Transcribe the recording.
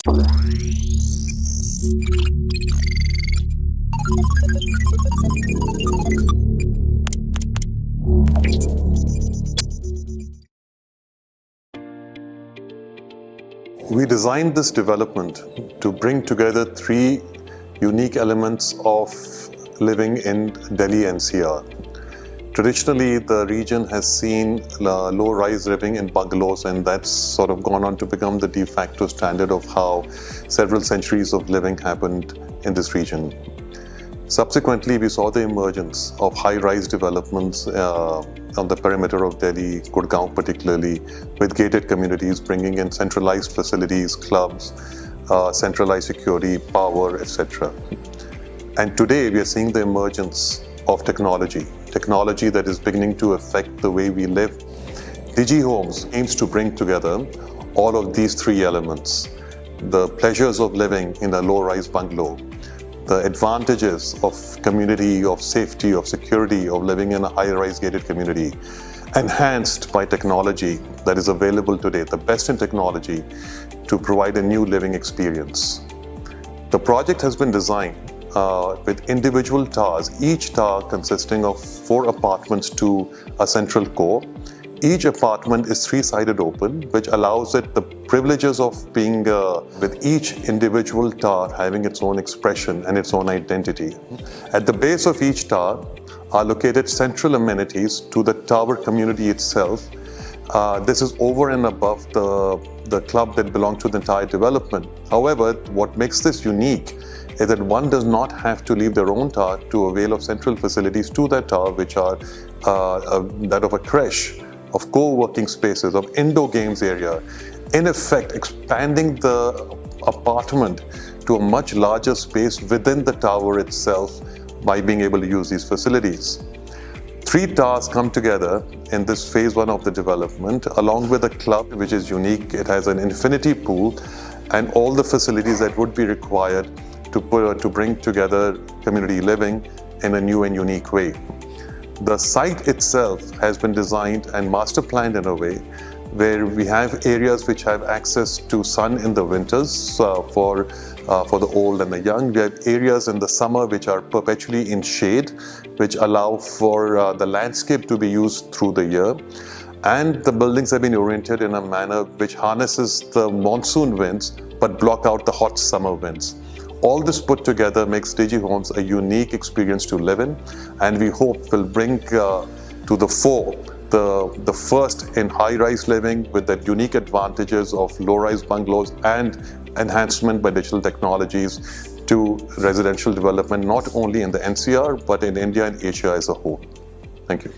We designed this development to bring together three unique elements of living in Delhi NCR. Traditionally, the region has seen low-rise living in bungalows, and that's sort of gone on to become the de facto standard of how several centuries of living happened in this region. Subsequently, we saw the emergence of high-rise developments on the perimeter of Delhi, Gurgaon particularly, with gated communities bringing in centralized facilities, clubs, centralized security, power, etc. And today, we are seeing the emergence of technology that is beginning to affect the way we live. Digi Homes aims to bring together all of these three elements: the pleasures of living in a low-rise bungalow, the advantages of community, of safety, of security, of living in a high-rise gated community, enhanced by technology that is available today, the best in technology, to provide a new living experience. The project has been designed with individual towers, each tower consisting of 4 apartments to a central core. Each apartment is 3-sided open, which allows it the privileges of being with each individual tower having its own expression and its own identity. At the base of each tower are located central amenities to the tower community itself. This is over and above the club that belongs to the entire development. However, what makes this unique is that one does not have to leave their own tower to avail of central facilities to that tower, which are that of a creche, of co-working spaces, of indoor games area, in effect expanding the apartment to a much larger space within the tower itself by being able to use these facilities. 3 towers come together in this phase 1 of the development, along with a club which is unique. It has an infinity pool and all the facilities that would be required to bring together community living in a new and unique way. The site itself has been designed and master planned in a way where we have areas which have access to sun in the winters for the old and the young. We have areas in the summer which are perpetually in shade, which allow for the landscape to be used through the year. And the buildings have been oriented in a manner which harnesses the monsoon winds but block out the hot summer winds. All this put together makes Digi Homes a unique experience to live in, and we hope will bring to the fore the first in high-rise living with the unique advantages of low-rise bungalows and enhancement by digital technologies to residential development, not only in the NCR, but in India and Asia as a whole. Thank you.